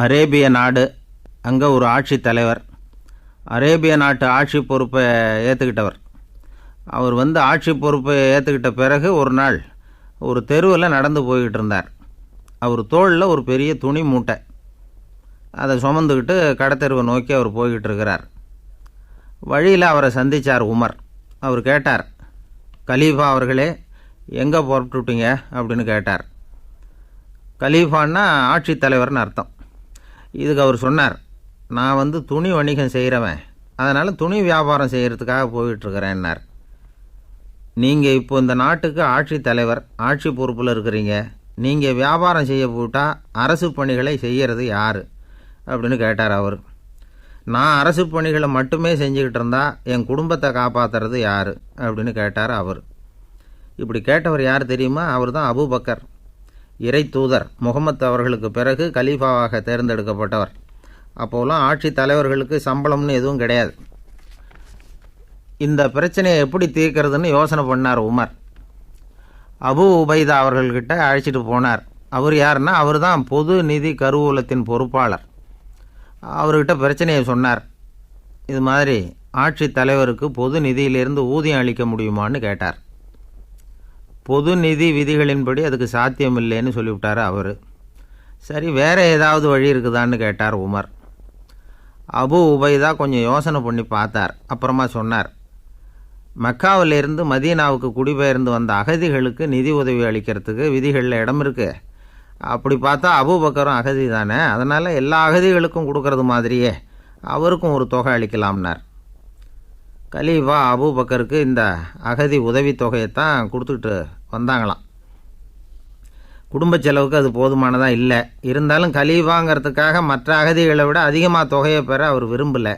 அரேபிய நாடு. அங்கே ஒரு ஆட்சி தலைவர். அரேபிய நாட்டு ஆட்சி பொறுப்பை ஏற்றுக்கிட்டவர். அவர் ஆட்சி பொறுப்பை ஏற்றுக்கிட்ட பிறகு ஒரு நாள் ஒரு தெருவில் நடந்து போய்கிட்டு இருந்தார். அவர் தோளில் ஒரு பெரிய துணி மூட்டை, அதை சுமந்துக்கிட்டு கடத்தெருவை நோக்கி அவர் போய்கிட்டு இருக்கிறார். வழியில் அவரை சந்தித்தார் உமர். அவர் கேட்டார், கலீஃபா அவர்களே, எங்கே புறப்பட்டுட்டீங்க அப்படின்னு கேட்டார். கலீஃபான்னா ஆட்சி தலைவர்னு அர்த்தம். இதுக்கு அவர் சொன்னார், நான் துணி வணிகம் செய்கிறவன், அதனால் துணி வியாபாரம் செய்கிறதுக்காக போயிட்டுருக்கிறேன்னார். நீங்கள் இப்போ இந்த நாட்டுக்கு ஆட்சி தலைவர், ஆட்சி பொறுப்பில் இருக்கிறீங்க. நீங்கள் வியாபாரம் செய்ய போட்டால் அரசு பணிகளை செய்கிறது யார் அப்படின்னு கேட்டார் அவர். நான் அரசு பணிகளை மட்டுமே செஞ்சுக்கிட்டு இருந்தால் என் குடும்பத்தை காப்பாற்றுறது யார் அப்படின்னு கேட்டார் அவர். இப்படி கேட்டவர் யார் தெரியுமா? அவர் தான் அபூபக்கர், இறை தூதர் முகமது அவர்களுக்கு பிறகு கலீஃபாவாக தேர்ந்தெடுக்கப்பட்டவர். அப்போலாம் ஆட்சி தலைவர்களுக்கு சம்பளம்னு எதுவும் கிடையாது. இந்த பிரச்சனையை எப்படி தீர்க்கிறதுன்னு யோசனை பண்ணார் உமர். அபு உபைதா அவர்கள்கிட்ட அழைச்சிட்டு போனார். அவர் யாருன்னா, அவர் தான் பொது நிதி கருவூலத்தின் பொறுப்பாளர். அவர்கிட்ட பிரச்சனையை சொன்னார். இது மாதிரி ஆட்சி தலைவருக்கு பொது நிதியிலிருந்து ஊதியம் அளிக்க முடியுமான்னு கேட்டார். பொது நிதி விதிகளின்படி அதுக்கு சாத்தியம் இல்லைன்னு சொல்லிவிட்டார் அவர். சரி, வேறு ஏதாவது வழி இருக்குதான்னு கேட்டார் உமர். அபு உபைதா கொஞ்சம் யோசனை பண்ணி பார்த்தார். அப்புறமா சொன்னார், மக்காவிலிருந்து மதீனாவுக்கு குடிபெயர்ந்து வந்த அகதிகளுக்கு நிதி உதவி அளிக்கிறதுக்கு விதிகளில் இடம் இருக்குது. அப்படி பார்த்தா அபூபக்கரும் அகதி தானே, அதனால் எல்லா அகதிகளுக்கும் கொடுக்கறது மாதிரியே அவருக்கும் ஒரு தொகை அளிக்கலாம்னார். கலீஃபா அபூபக்கருக்கு இந்த அகதி உதவித்தொகையைத்தான் கொடுத்துக்கிட்டு வந்தாங்களாம். குடும்ப செலவுக்கு அது போதுமானதாக இல்லை. இருந்தாலும் கலீஃபாங்கிறதுக்காக மற்ற அகதிகளை விட அதிகமாக தொகையை பெற அவர் விரும்பலை.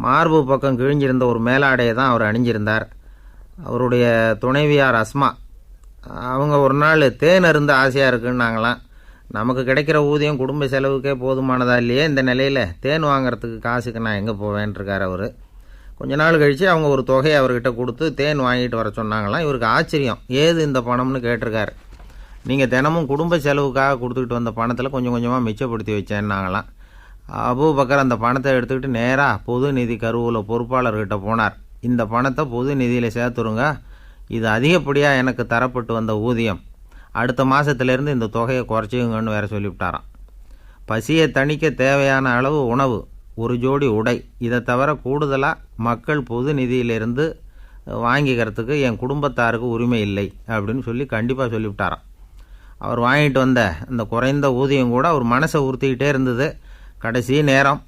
மார்பு பக்கம் கிழிஞ்சிருந்த ஒரு மேலாடையை தான் அவர் அணிஞ்சிருந்தார். அவருடைய துணைவியார் அஸ்மா, அவங்க ஒரு நாள் தேன் அருந்த ஆசையாக இருக்குன்னாங்களாம். நமக்கு கிடைக்கிற ஊதியம் குடும்ப செலவுக்கே போதுமானதா இல்லையே, இந்த நிலையில் தேன் வாங்கிறதுக்கு காசுக்கு நான் எங்கே போவேன்ருக்கார் அவர். கொஞ்ச நாள் கழித்து அவங்க ஒரு தொகையை அவர்கிட்ட கொடுத்து தேன் வாங்கிட்டு வர சொன்னாங்களாம். இவருக்கு ஆச்சரியம், ஏது இந்த பணம்னு கேட்டிருக்காரு. நீங்கள் தினமும் குடும்ப செலவுக்காக கொடுத்துக்கிட்டு வந்த பணத்தில் கொஞ்சம் கொஞ்சமாக மிச்சப்படுத்தி வச்சேன்னாங்களாம். அபூபக்கர் அந்த பணத்தை எடுத்துக்கிட்டு நேராக பொது நிதி கருவூல பொறுப்பாளர்கிட்ட போனார். இந்த பணத்தை பொது நிதியில் சேர்த்துருங்க, இது அதிகப்படியாக எனக்கு தரப்பட்டு வந்த ஊதியம், அடுத்த மாதத்துலேருந்து இந்த தொகையை குறைச்சிங்கன்னு வேறு சொல்லிவிட்டாராம். பசியை தணிக்க தேவையான அளவு உணவு, ஒரு ஜோடி உடை, இதை தவிர கூடுதலாக மக்கள் பொது நிதியிலிருந்து வாங்கிக்கிறதுக்கு என் குடும்பத்தாருக்கு உரிமை இல்லை அப்படின்னு சொல்லி கண்டிப்பாக சொல்லிவிட்டாராம். அவர் வாங்கிட்டு வந்த அந்த குறைந்த ஊதியம் கூட அவர் மனசை உறுத்திக்கிட்டே இருந்தது. கடைசி நேரம்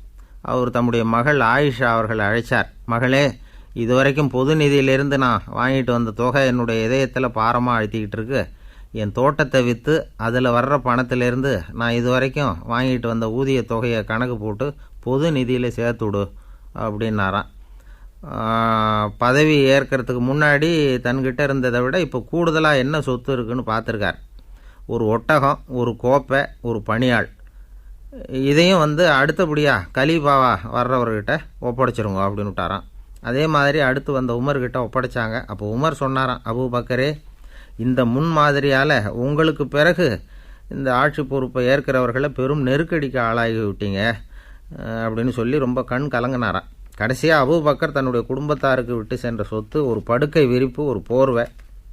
அவர் தம்முடைய மகள் ஆயிஷா அவர்களை அழைச்சார். மகளே, இதுவரைக்கும் பொது நிதியிலிருந்து நான் வாங்கிட்டு வந்த தொகை என்னுடைய இதயத்தில் பாரமாக அழுத்திக்கிட்டு இருக்கு. என் தோட்டத்தை விற்று அதில் வர்ற பணத்திலேருந்து நான் இதுவரைக்கும் வாங்கிட்டு வந்த ஊதிய தொகையை கணக்கு போட்டு பொது நிதியில் சேர்த்துடு அப்படின்னாராம். பதவி ஏற்கிறதுக்கு முன்னாடி தன்கிட்ட இருந்ததை விட இப்போ கூடுதலாக என்ன சொத்து இருக்குன்னு பார்த்துருக்கார். ஒரு ஒட்டகம், ஒரு கோப்பை, ஒரு பணியாள், இதையும் அடுத்தபடியாக கலீஃபாவா வர்றவர்கிட்ட ஒப்படைச்சிருங்க அப்படின்னு விட்டாராம். அதே மாதிரி அடுத்து வந்த உமர்கிட்ட ஒப்படைச்சாங்க. அப்போ உமர் சொன்னாராம், அபூபக்கரே, இந்த முன்மாதிரியால் உங்களுக்கு பிறகு இந்த ஆட்சி பொறுப்பை ஏற்கிறவர்களை பெரும் நெருக்கடிக்கு ஆளாகி விட்டீங்க அப்படின்னு சொல்லி ரொம்ப கண் கலங்கினாராம். கடைசியாக அபூபக்கர் தன்னுடைய குடும்பத்தாருக்கு விட்டு சென்ற சொத்து ஒரு படுக்கை விரிப்பு, ஒரு போர்வை,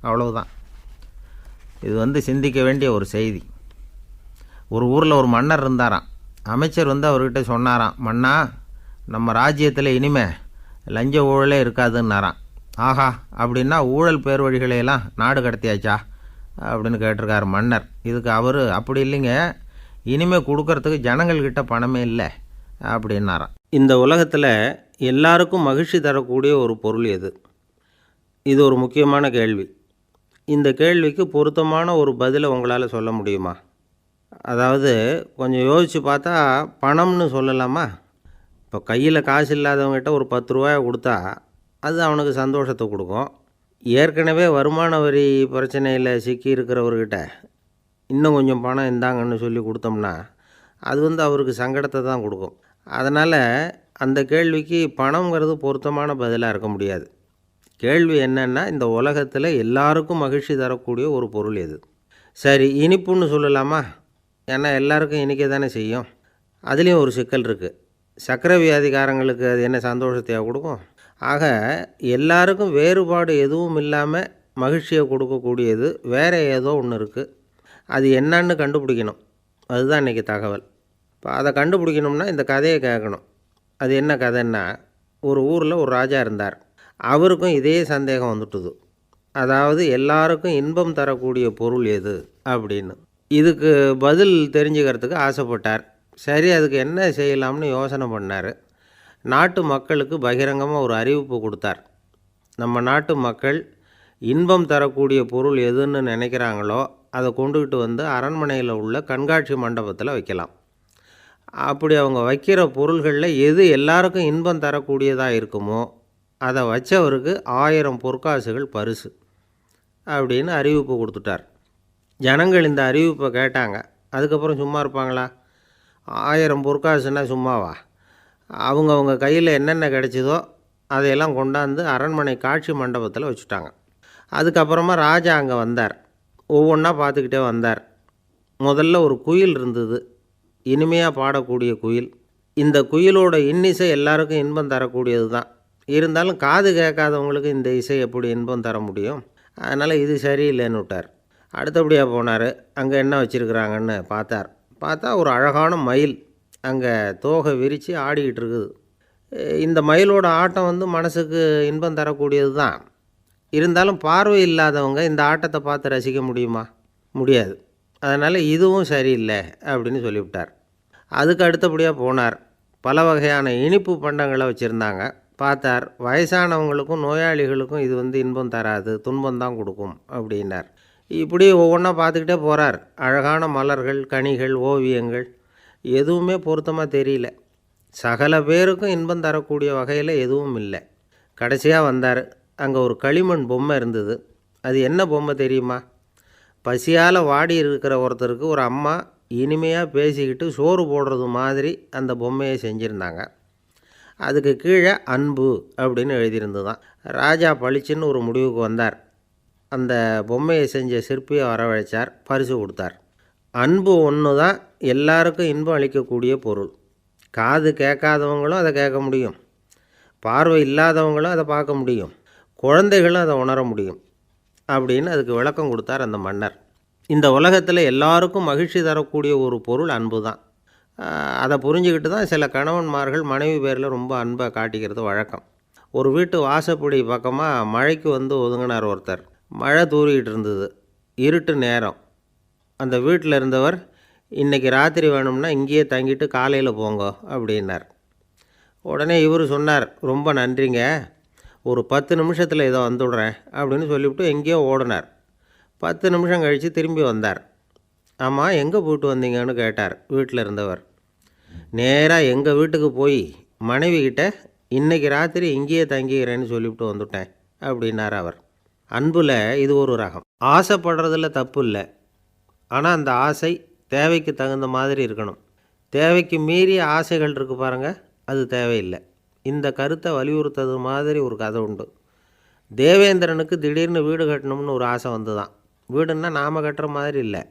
அவ்வளவுதான். இது சிந்திக்க வேண்டிய ஒரு செய்தி. ஒரு ஊரில் ஒரு மன்னர் இருந்தாராம். அமைச்சர் அவர்கிட்ட சொன்னாராம், மன்னா, நம்ம ராஜ்யத்தில் இனிமே லஞ்ச ஊழலே இருக்காதுன்னாராம். ஆஹா, அப்படின்னா ஊழல் பேர் வழிகளையெல்லாம் நாடு கடத்தியாச்சா அப்படின்னு கேட்டிருக்கார் மன்னர். இதுக்கு அவர், அப்படி இல்லைங்க, இனிமேல் கொடுக்கறதுக்கு ஜனங்கள்கிட்ட பணமே இல்லை அப்படின்னாராம். இந்த உலகத்தில் எல்லாருக்கும் மகிழ்ச்சி தரக்கூடிய ஒரு பொருள் எது? இது ஒரு முக்கியமான கேள்வி. இந்த கேள்விக்கு பொருத்தமான ஒரு பதிலை உங்களால் சொல்ல முடியுமா? அதாவது கொஞ்சம் யோசித்து பார்த்தா பணம்னு சொல்லலாமா? இப்போ கையில் காசு இல்லாதவங்ககிட்ட ஒரு 10 ரூபாயை கொடுத்தா அது அவனுக்கு சந்தோஷத்தை கொடுக்கும். ஏற்கனவே வருமான வரி பிரச்சனையில் சிக்கி இருக்கிறவர்கிட்ட இன்னும் கொஞ்சம் பணம் இந்தாங்கன்னு சொல்லி கொடுத்தோம்னா அது அவருக்கு சங்கடத்தை தான் கொடுக்கும். அதனால் அந்த கேள்விக்கு பணங்கிறது பொருத்தமான பதிலாக இருக்க முடியாது. கேள்வி என்னன்னா, இந்த உலகத்தில் எல்லாருக்கும் மகிழ்ச்சி தரக்கூடிய ஒரு பொருள் எது? சரி, இனிப்புன்னு சொல்லலாமா? ஏன்னா எல்லாருக்கும் இனிக்க தானே செய்யும். அதுலேயும் ஒரு சிக்கல் இருக்குது. சர்க்கரை வியாதிக்காரங்களுக்கு அது என்ன சந்தோஷத்தையாக கொடுக்கும்? ஆக எல்லாருக்கும் வேறுபாடு எதுவும் இல்லாமல் மகிழ்ச்சியை கொடுக்கக்கூடியது வேறு ஏதோ ஒன்று இருக்குது. அது என்னன்னு கண்டுபிடிக்கணும். அதுதான் இன்றைக்கி தகவல். இப்போ அதை கண்டுபிடிக்கணும்னா இந்த கதையை கேட்கணும். அது என்ன கதைன்னா, ஒரு ஊரில் ஒரு ராஜா இருந்தார். அவருக்கும் இதே சந்தேகம் வந்துட்டுது. அதாவது எல்லாருக்கும் இன்பம் தரக்கூடிய பொருள் எது அப்படின்னு. இதுக்கு பதில் தெரிஞ்சுக்கிறதுக்கு ஆசைப்பட்டார். சரி, அதுக்கு என்ன செய்யலாம்னு யோசனை பண்ணார். நாட்டு மக்களுக்கு பகிரங்கமாக ஒரு அறிவிப்பு கொடுத்தார். நம்ம நாட்டு மக்கள் இன்பம் தரக்கூடிய பொருள் எதுன்னு நினைக்கிறாங்களோ அதை கொண்டுக்கிட்டு வந்து அரண்மனையில் உள்ள கண்காட்சி மண்டபத்தில் வைக்கலாம். அப்படி அவங்க வைக்கிற பொருள்களில் எது எல்லாருக்கும் இன்பம் தரக்கூடியதாக இருக்குமோ அதை வச்சவருக்கு 1000 பொற்காசுகள் பரிசு அப்படின்னு அறிவிப்பு கொடுத்துட்டார். ஜனங்கள் இந்த அறிவிப்பை கேட்டாங்க. அதுக்கப்புறம் சும்மா இருப்பாங்களா? 1000 பொற்காசுன்னா சும்மாவா? அவங்க கையில் என்னென்ன கிடைச்சிதோ அதையெல்லாம் கொண்டாந்து அரண்மனை காட்சி மண்டபத்தில் வச்சுட்டாங்க. அதுக்கப்புறமா ராஜா அங்கே வந்தார். ஒவ்வொன்றா பார்த்துக்கிட்டே வந்தார். முதல்ல ஒரு குயில் இருந்தது, இனிமையாக பாடக்கூடிய குயில். இந்த குயிலோட இன்னிசை எல்லாருக்கும் இன்பம் தரக்கூடியது தான். இருந்தாலும் காது கேட்காதவங்களுக்கு இந்த இசை எப்படி இன்பம் தர முடியும்? அதனால் இது சரியில்லைன்னு விட்டார். அடுத்தபடியாக போனார். அங்கே என்ன வச்சுருக்குறாங்கன்னு பார்த்தா ஒரு அழகான மயில் அங்கே தோகை விரித்து ஆடிக்கிட்டு இருக்குது. இந்த மயிலோட ஆட்டம் மனசுக்கு இன்பம் தரக்கூடியது தான். இருந்தாலும் பார்வை இல்லாதவங்க இந்த ஆட்டத்தை பார்த்து ரசிக்க முடியுமா? முடியாது. அதனால் இதுவும் சரியில்லை அப்படின்னு சொல்லிவிட்டார். அதுக்கு அடுத்தபடியாக போனார். பல வகையான இனிப்பு பண்டங்களை வச்சுருந்தாங்க. பார்த்தார், வயசானவங்களுக்கும் நோயாளிகளுக்கும் இது இன்பம் தராது, துன்பம் தான் கொடுக்கும் அப்படின்னார். இப்படி ஒவ்வொன்றா பார்த்துக்கிட்டே போகிறார். அழகான மலர்கள், கனிகள், ஓவியங்கள் எதுவுமே பொருத்தமாக தெரியல. சகல பேருக்கும் இன்பம் தரக்கூடிய வகையில் எதுவும் இல்லை. கடைசியாக வந்தார். அங்கே ஒரு களிமண் பொம்மை இருந்தது. அது என்ன பொம்மை தெரியுமா? பசியால் வாடி இருக்கிற ஒருத்தருக்கு ஒரு அம்மா இனிமையாக பேசிக்கிட்டு சோறு போடுறது மாதிரி அந்த பொம்மையை செஞ்சுருந்தாங்க. அதுக்கு கீழே அன்பு அப்படின்னு எழுதியிருந்துதான். ராஜா பளிச்சுன்னு ஒரு முடிவுக்கு வந்தார். அந்த பொம்மையை செஞ்ச சிற்பியை வரவழைச்சார், பரிசு கொடுத்தார். அன்பு ஒன்று தான் எல்லாருக்கும் இன்பம் அளிக்கக்கூடிய பொருள். காது கேட்காதவங்களும் அதை கேட்க முடியும், பார்வை இல்லாதவங்களும் அதை பார்க்க முடியும், குழந்தைகளும் அதை உணர முடியும் அப்படின்னு அதுக்கு விளக்கம் கொடுத்தார் அந்த மன்னர். இந்த உலகத்தில் எல்லாருக்கும் மகிழ்ச்சி தரக்கூடிய ஒரு பொருள் அன்பு தான். அதை புரிஞ்சுக்கிட்டு தான் சில கணவன்மார்கள் மனைவி பேரில் ரொம்ப அன்பை காட்டிக்கிறது வழக்கம். ஒரு வீட்டு வாசப்படி பக்கமாக மழைக்கு ஒதுங்கினார் ஒருத்தர். மழை தூரிக்கிட்டு இருந்தது, இருட்டு நேரம். அந்த வீட்டில் இருந்தவர், இன்றைக்கி ராத்திரி வேணும்னா இங்கேயே தங்கிட்டு காலையில் போங்க அப்படின்னார். உடனே இவர் சொன்னார், ரொம்ப நன்றிங்க, ஒரு 10 நிமிஷத்தில் இதை வந்துவிடுறேன் அப்படின்னு சொல்லிவிட்டு எங்கேயோ ஓடினார். 10 நிமிஷம் கழித்து திரும்பி வந்தார். ஆமாம், எங்கே போயிட்டு வந்தீங்கன்னு கேட்டார் வீட்டில் இருந்தவர். நேராக எங்கள் வீட்டுக்கு போய் மனைவிக்கிட்ட இன்றைக்கி ராத்திரி இங்கேயே தங்கிக்கிறேன்னு சொல்லிவிட்டு வந்துட்டேன் அப்படின்னார் அவர். அன்பில் இது ஒரு ரகம். ஆசைப்படுறதில் தப்பு இல்லை, ஆனால் அந்த ஆசை தேவைக்கு தகுந்த மாதிரி இருக்கணும். தேவைக்கு மீறிய ஆசைகள் இருக்குது பாருங்கள், அது தேவையில்லை. இந்த கருத்தை வலியுறுத்தது மாதிரி ஒரு கதை உண்டு. தேவேந்திரனுக்கு திடீர்னு வீடு கட்டணும்னு ஒரு ஆசை வந்துதான். வீடுன்னா நாம் கட்டுற மாதிரி இல்லை.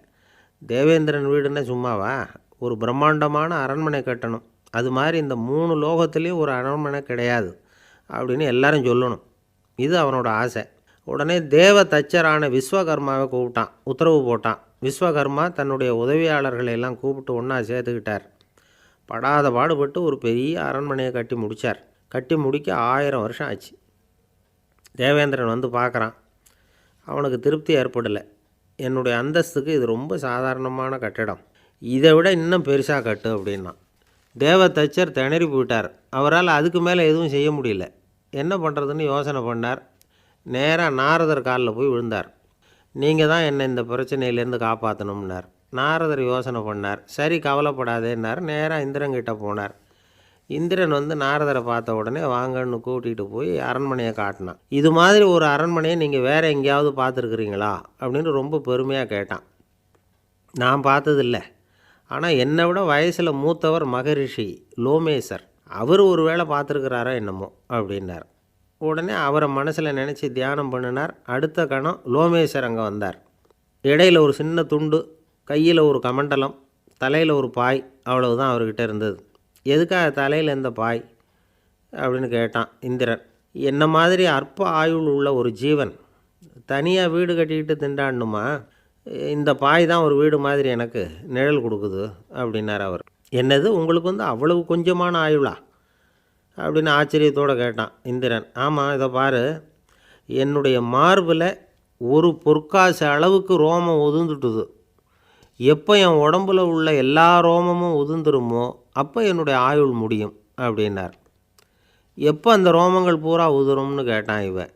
தேவேந்திரன் வீடுன்னா சும்மாவா? ஒரு பிரம்மாண்டமான அரண்மனை கட்டணும். அது மாதிரி இந்த 3 லோகத்துலேயும் ஒரு அரண்மனை கிடையாது அப்படின்னு எல்லாரும் சொல்லணும். இது அவனோட ஆசை. உடனே தேவ தச்சரான விஸ்வகர்மாவை கூப்பிட்டான், உத்தரவு போட்டான். விஸ்வகர்மா தன்னுடைய உதவியாளர்களை எல்லாம் கூப்பிட்டு ஒன்றா சேர்த்துக்கிட்டார். படாத பாடுபட்டு ஒரு பெரிய அரண்மனையை கட்டி முடித்தார். கட்டி முடிக்க 1000 வருஷம் ஆச்சு. தேவேந்திரன் பார்க்குறான். அவனுக்கு திருப்தி ஏற்படலை. என்னுடைய அந்தஸ்துக்கு இது ரொம்ப சாதாரணமான கட்டிடம், இதை விட இன்னும் பெருசாக கட்டு அப்படின்னா. தேவ தச்சர் திணறி போயிட்டார். அவரால் அதுக்கு மேலே எதுவும் செய்ய முடியல. என்ன பண்ணுறதுன்னு யோசனை பண்ணார். நேராக நாரதர் காலில் போய் விழுந்தார். நீங்கள் தான் என்னை இந்த பிரச்சனையிலேருந்து காப்பாற்றணும்னார். நாரதர் யோசனை பண்ணார். சரி, கவலைப்படாதேன்னார். நேராக இந்திரன்கிட்ட போனார். இந்திரன் நாரதரை பார்த்த உடனே வாங்கன்னு கூட்டிகிட்டு போய் அரண்மனையை காட்டினான். இது மாதிரி ஒரு அரண்மனையை நீங்கள் வேறு எங்கேயாவது பார்த்துருக்குறீங்களா அப்படின்னு ரொம்ப பெருமையாக கேட்டான். நான் பார்த்ததில்லை, ஆனால் என்னை விட வயசில் மூத்தவர் மகரிஷி லோமேசர், அவர் ஒரு வேளை பார்த்துருக்கிறாரா என்னமோ அப்படின்னார். உடனே அவரை மனசில் நினச்சி தியானம் பண்ணினார். அடுத்த கணம் லோமேசர் அங்கே வந்தார். இடையில் ஒரு சின்ன துண்டு, கையில் ஒரு கமண்டலம், தலையில் ஒரு பாய், அவ்வளவுதான் அவர்கிட்ட இருந்தது. எதுக்காக தலையில் எந்த பாய் அப்படின்னு கேட்டான் இந்திரன். என்ன மாதிரி அற்ப ஆயுள் உள்ள ஒரு ஜீவன் தனியாக வீடு கட்டிக்கிட்டு திண்டாடணுமா? இந்த பாய் தான் ஒரு வீடு மாதிரி எனக்கு நிழல் கொடுக்குது அப்படின்னார் அவர். என்னது, உங்களுக்கு அவ்வளவு கொஞ்சமான ஆயுளா அப்படின்னு ஆச்சரியத்தோடு கேட்டான் இந்திரன். ஆமாம், இதை பாரு, என்னுடைய மார்பில் ஒரு பொற்காசு அளவுக்கு ரோமம் உதிர்ந்துட்டுது. எப்போ என் உடம்புல உள்ள எல்லா ரோமமும் உதிர்ந்துருமோ அப்போ என்னுடைய ஆயுள் முடியும் அப்படின்னார். எப்போ அந்த ரோமங்கள் பூரா உதிரும்னு கேட்டான் இவன்.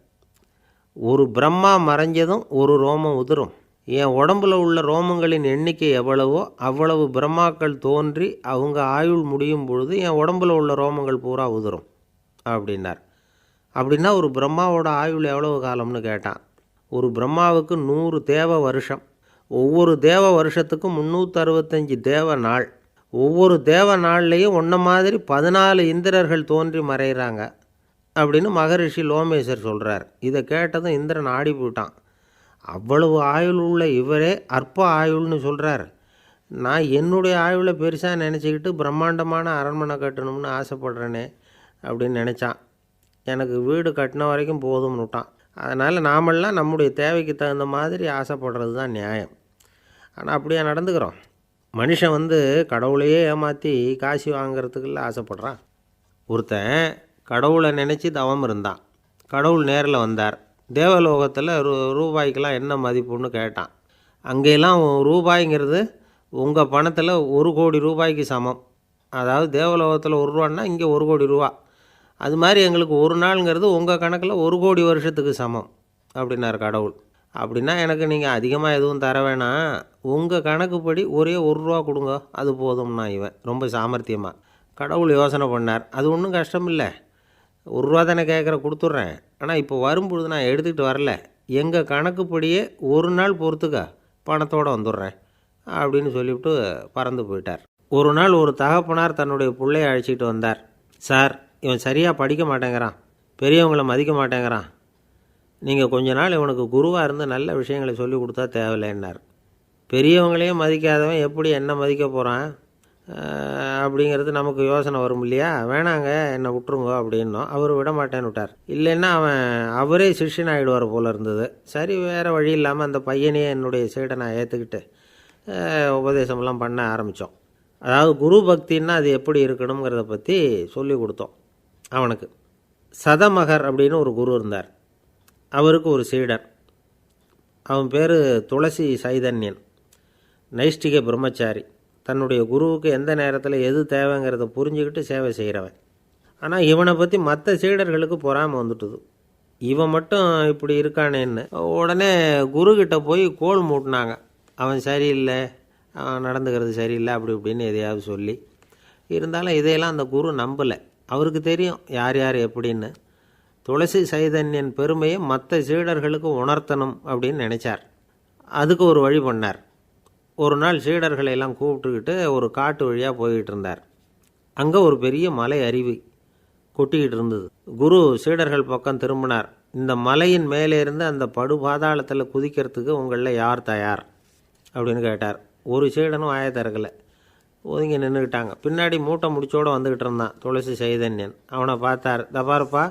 ஒரு பிரம்மா மறைஞ்சதும் ஒரு ரோமம் உதிரும். என் உடம்புல உள்ள ரோமங்களின் எண்ணிக்கை எவ்வளவோ அவ்வளவு பிரம்மாக்கள் தோன்றி அவங்க ஆயுள் முடியும் பொழுது என் உடம்புல உள்ள ரோமங்கள் பூரா உதிரும் அப்படின்னார். அப்படின்னா ஒரு பிரம்மாவோட ஆயுள் எவ்வளவு காலம்னு கேட்டான். ஒரு பிரம்மாவுக்கு 100 தேவ வருஷம். ஒவ்வொரு தேவ வருஷத்துக்கும் 365 தேவ நாள். ஒவ்வொரு தேவ நாள்லேயும் ஒன்றை மாதிரி 14 இந்திரர்கள் தோன்றி மறைகிறாங்க அப்படின்னு மகரிஷி லோமேசர் சொல்கிறார். இதை கேட்டதும் இந்திரன் ஆடி போயிட்டான். அவ்வளவு ஆயுள் உள்ள இவரே அற்ப ஆயுள்னு சொல்கிறார். நான் என்னுடைய ஆயுளை பெருசாக நினச்சிக்கிட்டு பிரம்மாண்டமான அரண்மனை கட்டணும்னு ஆசைப்படுறேனே அப்படின்னு நினச்சான். எனக்கு வீடு கட்டின வரைக்கும் போதும்னு விட்டான். அதனால் நாமெல்லாம் நம்முடைய தேவைக்கு தகுந்த மாதிரி ஆசைப்படுறது தான் நியாயம். ஆனால் அப்படியே நடந்துக்கிறோம். மனுஷன் கடவுளையே ஏமாற்றி காசு வாங்கிறதுக்குள்ள ஆசைப்படுறான். ஒருத்தன் கடவுளை நினச்சி தவம் இருந்தான். கடவுள் நேரில் வந்தார். தேவலோகத்தில் ரூபாய்க்கெல்லாம் என்ன மதிப்புன்னு கேட்டான். அங்கெல்லாம் ரூபாய்ங்கிறது உங்கள் பணத்தில் 1 கோடி ரூபாய்க்கு சமம். அதாவது தேவலோகத்தில் 1 ரூபான்னா இங்கே 1 கோடி ரூபா. அது மாதிரி எங்களுக்கு ஒரு நாளுங்கிறது உங்கள் கணக்கில் 1 கோடி வருஷத்துக்கு சமம் அப்படின்னார் கடவுள். அப்படின்னா எனக்கு நீங்கள் அதிகமாக எதுவும் தர வேணாம், உங்கள் கணக்குப்படி ஒரே 1 ரூபா கொடுங்க, அது போதும்னா இவன் ரொம்ப சாமர்த்தியமாக. கடவுள் யோசனை பண்ணார். அது ஒன்றும் கஷ்டம் இல்லை, 1 ரூபா தானே கேட்குற, கொடுத்துட்றேன். ஆனால் இப்போ வரும்பொழுது நான் எடுத்துக்கிட்டு வரல, எங்கள் கணக்குப்படியே 1 நாள் பொறுத்துக்க பணத்தோடு வந்துடுறேன் அப்படின்னு சொல்லிவிட்டு பறந்து போயிட்டார். ஒரு நாள் ஒரு தகப்பனார் தன்னுடைய பிள்ளையை அழைச்சிக்கிட்டு வந்தார். சார், இவன் சரியாக படிக்க மாட்டேங்கிறான், பெரியவங்களை மதிக்க மாட்டேங்கிறான், நீங்கள் கொஞ்ச நாள் இவனுக்கு குருவாக இருந்து நல்ல விஷயங்களை சொல்லி கொடுத்தா தேவையில்லைன்னார். பெரியவங்களையும் மதிக்காதவன் எப்படி என்ன மதிக்க போகிறான் அப்படிங்கிறது நமக்கு யோசனை வரும் இல்லையா? வேணாங்க, என்னை விட்டுருங்க அப்படின்னோம். அவர் விட மாட்டேன்னு விட்டார். இல்லைன்னா அவரே சிஷ்யன் ஆகிடுவார் போல இருந்தது. சரி, வேறு வழி இல்லாமல் அந்த பையனையே என்னுடைய சீடனை ஏற்றுக்கிட்டு உபதேசமெல்லாம் பண்ண ஆரம்பித்தோம். அதாவது குரு பக்தின்னா அது எப்படி இருக்கணுங்கிறத பற்றி சொல்லி கொடுத்தோம் அவனுக்கு. சதமகர் அப்படின்னு ஒரு குரு இருந்தார். அவருக்கு ஒரு சீடர். அவன் பேர் துளசி சைதன்யன். நைஷ்டிக பிரம்மச்சாரி. தன்னுடைய குருவுக்கு எந்த நேரத்தில் எது தேவைங்கிறத புரிஞ்சுக்கிட்டு சேவை செய்கிறவன். ஆனால் இவனை பற்றி மற்ற சீடர்களுக்கு பொறாமை வந்துட்டுது. இவன் மட்டும் இப்படி இருக்கானேன்னு உடனே குருக்கிட்ட போய் கோல் மூட்டினாங்க. அவன் சரியில்லை, அவன் நடந்துக்கிறது சரியில்லை, அப்படி இப்படின்னு எதையாவது சொல்லி. இருந்தாலும் இதையெல்லாம் அந்த குரு நம்பலை. அவருக்கு தெரியும் யார் யார் எப்படின்னு. துளசி சைதன்யன் பெருமையை மற்ற சீடர்களுக்கு உணர்த்தணும் அப்படின்னு நினச்சார். அதுக்கு ஒரு வழி பண்ணார். ஒரு நாள் சீடர்களை எல்லாம் கூப்பிட்டுக்கிட்டு ஒரு காட்டு வழியாக போய்கிட்டு இருந்தார். அங்கே ஒரு பெரிய மலை அருவி கொட்டிக்கிட்டு இருந்தது. குரு சீடர்கள் பக்கம் திரும்பினார். இந்த மலையின் மேலே இருந்து அந்த படுபாதாளத்தில் குதிக்கிறதுக்கு உங்களில் யார் தயார் அப்படின்னு கேட்டார். ஒரு சீடனும் ஆய திறக்கலை, ஒதுங்கி நின்றுக்கிட்டாங்க. பின்னாடி மூட்டை முடிச்சோடு வந்துக்கிட்டு இருந்தான் துளசி சைதன்யன். அவனை பார்த்தார். தப்பாருப்பா,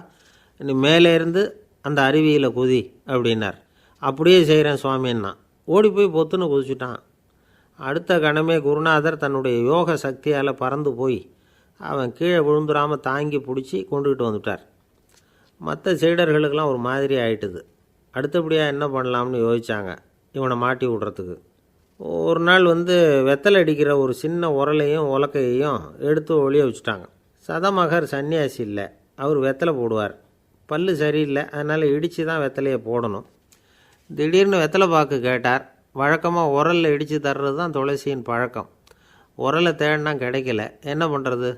நீ மேலே இருந்து அந்த அருவியில் குதி அப்படின்னார். அப்படியே செய்கிறேன் சுவாமின்னா ஓடி போய் பொத்துன்னு குதிச்சுட்டான். அடுத்த கணமே குருநாதர் தன்னுடைய யோக சக்தியால் பறந்து போய் அவன் கீழே விழுந்துடாமல் தாங்கி பிடிச்சி கொண்டுக்கிட்டு வந்துட்டார். மற்ற சீடர்களுக்கெல்லாம் ஒரு மாதிரி ஆயிட்டுது. அடுத்தபடியாக என்ன பண்ணலாம்னு யோசித்தாங்க இவனை மாட்டி விடுறதுக்கு. ஒரு நாள் வெத்தலை அடிக்கிற ஒரு சின்ன உரலையும் உலக்கையையும் எடுத்து ஒளிய வச்சுட்டாங்க. சதமகர் சன்னியாசி இல்லை, அவர் வெத்தலை போடுவார். பல்லு சரியில்லை, அதனால் இடித்து தான் வெத்தலையை போடணும். திடீர்னு வெத்தலை பாக்கு கேட்டார். வழக்கமாக உரலில் இடித்து தர்றது தான் துளசியின் பழக்கம். உரலை தேடினா கிடைக்கல, என்ன பண்ணுறது?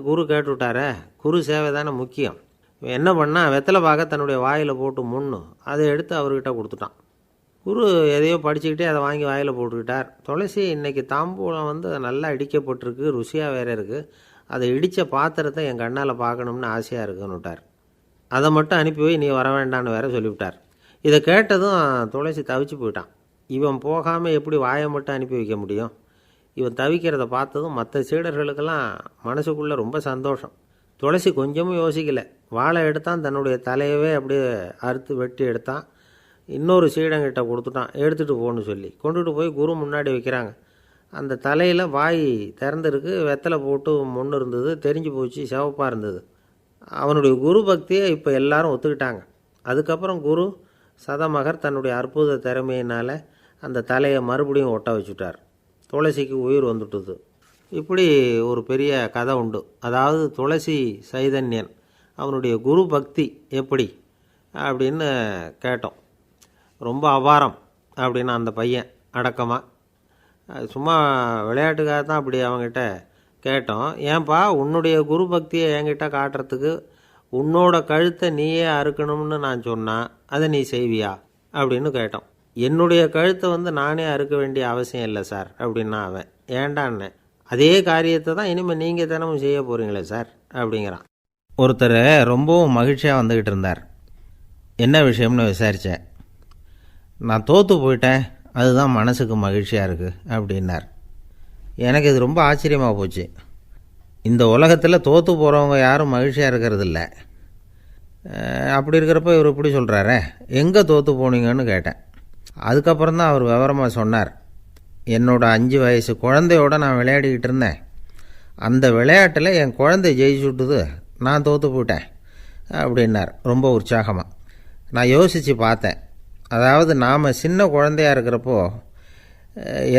குரு கேட்டுவிட்டாரே, குரு சேவை தானே முக்கியம். என்ன பண்ணால் வெத்தலை பாக்க தன்னுடைய வாயில் போட்டு முன்னும் அதை எடுத்து அவர்கிட்ட கொடுத்துட்டான். குரு எதையோ படிச்சுக்கிட்டே அதை வாங்கி வாயில் போட்டுக்கிட்டார். துளசி இன்றைக்கி தாம்பூலம் நல்லா இடிக்கப்பட்டிருக்கு, ருசியாக வேறு இருக்குது, அதை இடித்த பாத்திரத்தை என் கண்ணால் பார்க்கணும்னு ஆசையாக இருக்குன்னு விட்டார். அதை மட்டும் அனுப்பி போய் நீ வர வேண்டான்னு வேற சொல்லிவிட்டார். இதை கேட்டதும் துளசி தவிச்சு போயிட்டான். இவன் போகாமல் எப்படி வாயை மட்டும் அனுப்பி வைக்க முடியும்? இவன் தவிக்கிறத பார்த்ததும் மற்ற சீடர்களுக்கெல்லாம் மனசுக்குள்ளே ரொம்ப சந்தோஷம். துளசி கொஞ்சமும் யோசிக்கலை. வாழை எடுத்தான், தன்னுடைய தலையவே அப்படியே அறுத்து வெட்டி எடுத்தான். இன்னொரு சீடங்கிட்ட கொடுத்துட்டான், எடுத்துகிட்டு போன்னு சொல்லி. கொண்டுட்டு போய் குரு முன்னாடி வைக்கிறாங்க. அந்த தலையில் வாய் திறந்துருக்கு, வெத்தலை போட்டு முன்னு இருந்தது, தெரிஞ்சு போச்சு, சிவப்பாக இருந்தது. அவனுடைய குரு பக்தியை இப்போ எல்லாரும் ஒத்துக்கிட்டாங்க. அதுக்கப்புறம் குரு சதமகர் தன்னுடைய அற்புத திறமையினால் அந்த தலையை மறுபடியும் ஒட்ட வச்சுட்டார். துளசிக்கு உயிர் வந்துட்டுது. இப்படி ஒரு பெரிய கதை உண்டு. அதாவது துளசி சைதன்யன் அவனுடைய குரு பக்தி எப்படி அப்படின்னு கேட்டோம். ரொம்ப அபாரம் அப்படின்னு அந்த பையன் அடக்கமாக, சும்மா விளையாட்டுக்காக தான் அப்படி அவங்ககிட்ட கேட்டோம். ஏன்பா உன்னுடைய குரு பக்தியை என்கிட்ட காட்டுறதுக்கு உன்னோட கழுத்தை நீயே அறுக்கணும்னு நான் சொன்னால் அதை நீ செய்வியா அப்படின்னு கேட்டோம். என்னுடைய கழுத்தை நானே அறுக்க வேண்டிய அவசியம் இல்லை சார் அப்படின்னா அவன். ஏண்டான்னு, அதே காரியத்தை தான் இனிமேல் நீங்கள் தினமும் செய்ய போகிறீங்களே சார் அப்படிங்கிறான். ஒருத்தர் ரொம்பவும் மகிழ்ச்சியாக வந்துக்கிட்டு இருந்தார். என்ன விஷயம்னு விசாரித்தேன். நான் தோற்று போயிட்டேன், அதுதான் மனசுக்கு மகிழ்ச்சியாக இருக்குது அப்படின்னார். எனக்கு இது ரொம்ப ஆச்சரியமாக போச்சு. இந்த உலகத்தில் தோற்று போகிறவங்க யாரும் மகிழ்ச்சியாக இருக்கிறதில்ல. அப்படி இருக்கிறப்ப இவர் இப்படி சொல்கிறாரே, எங்கே தோற்று போனீங்கன்னு கேட்டேன். அதுக்கப்புறம் தான் அவர் விவரமாக சொன்னார். என்னோட 5 வயசு குழந்தையோடு நான் விளையாடிக்கிட்டு இருந்தேன். அந்த விளையாட்டில் என் குழந்தை ஜெயிச்சு விட்டுது, நான் தோற்று போயிட்டேன் அப்படின்னார் ரொம்ப உற்சாகமாக. நான் யோசித்து பார்த்தேன். அதாவது நாம் சின்ன குழந்தையாக இருக்கிறப்போ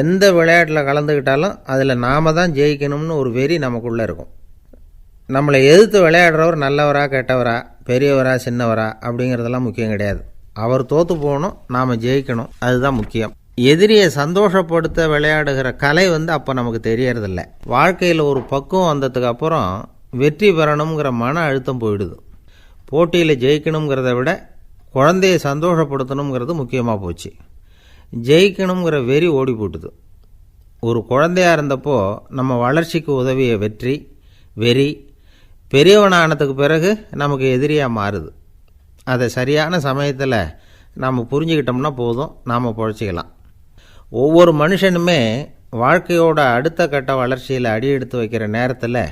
எந்த விளையாட்டில் கலந்துக்கிட்டாலும் அதில் நாம் தான் ஜெயிக்கணும்னு ஒரு வெறி நமக்குள்ளே இருக்கும். நம்மளை எதிர்த்து விளையாடுறவர் நல்லவரா கெட்டவரா, பெரியவரா சின்னவரா அப்படிங்கிறதெல்லாம் முக்கியம் கிடையாது. அவர் தோற்று போகணும், நாம் ஜெயிக்கணும், அதுதான் முக்கியம். எதிரியை சந்தோஷப்படுத்த விளையாடுகிற கலை அப்போ நமக்கு தெரியறதில்ல. வாழ்க்கையில் ஒரு பக்குவம் வந்ததுக்கு அப்புறம் வெற்றி பெறணுங்கிற மன அழுத்தம் போயிடுது. போட்டியில் ஜெயிக்கணுங்கிறத விட குழந்தையை சந்தோஷப்படுத்தணுங்கிறது முக்கியமாக போச்சு. ஜெயிக்கணுங்கிற வெறி ஓடி போட்டுது. ஒரு குழந்தையாக இருந்தப்போ நம்ம வளர்ச்சிக்கு உதவிய வெறி பெரியவனானதுக்கு பிறகு நமக்கு எதிரியாக மாறுது. அதை சரியான சமயத்தில் நாம் புரிஞ்சுக்கிட்டோம்னா போதும், நாம் பொழைச்சிக்கலாம். ஒவ்வொரு மனுஷனுமே வாழ்க்கையோட அடுத்த கட்ட வளர்ச்சியில் அடி எடுத்து வைக்கிற நேரத்தில்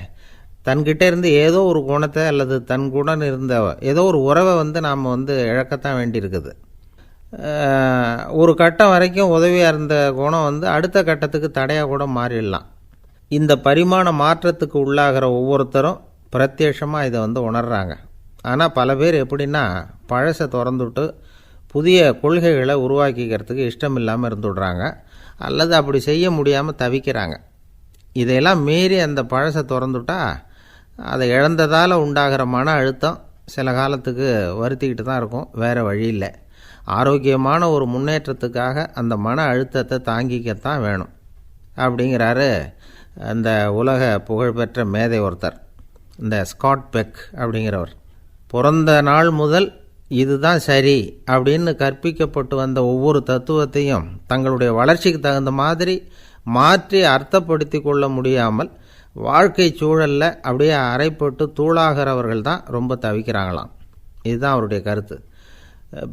தன்கிட்ட இருந்து ஏதோ ஒரு குணத்தை அல்லது தன் குணம் இருந்த ஏதோ ஒரு உறவை நாம் இழக்கத்தான் வேண்டியிருக்குது. ஒரு கட்டம் வரைக்கும் உதவியாக இருந்த குணம் அடுத்த கட்டத்துக்கு தடையாக கூட மாறிடலாம். இந்த பரிமாண மாற்றத்துக்கு உள்ளாகிற ஒவ்வொருத்தரும் பிரத்யட்சமாக இதை உணர்றாங்க. ஆனால் பல பேர் எப்படின்னா பழசை திறந்துவிட்டு புதிய கொள்கைகளை உருவாக்கிக்கிறதுக்கு இஷ்டம் இல்லாமல் இருந்துடுறாங்க, அல்லது அப்படி செய்ய முடியாமல் தவிக்கிறாங்க. இதையெல்லாம் மீறி அந்த பழசை திறந்துட்டா அதை இழந்ததால் உண்டாகிற மன அழுத்தம் சில காலத்துக்கு வருத்திக்கிட்டு தான் இருக்கும், வேறு வழி இல்லை. ஆரோக்கியமான ஒரு முன்னேற்றத்துக்காக அந்த மன அழுத்தத்தை தாங்கிக்கத்தான் வேணும் அப்படிங்கிறாரு அந்த உலக புகழ்பெற்ற மேதை ஒருத்தர், இந்த ஸ்காட் பெக் அப்படிங்கிறவர். பிறந்த நாள் முதல் இதுதான் சரி அப்படின்னு கற்பிக்கப்பட்டு வந்த ஒவ்வொரு தத்துவத்தையும் தங்களுடைய வளர்ச்சிக்கு தகுந்த மாதிரி மாற்றி அர்த்தப்படுத்தி கொள்ள முடியாமல் வாழ்க்கை சூழலில் அப்படியே அரைப்பட்டு தூளாகிறவர்கள் தான் ரொம்ப தவிக்கிறாங்களாம். இதுதான் அவருடைய கருத்து.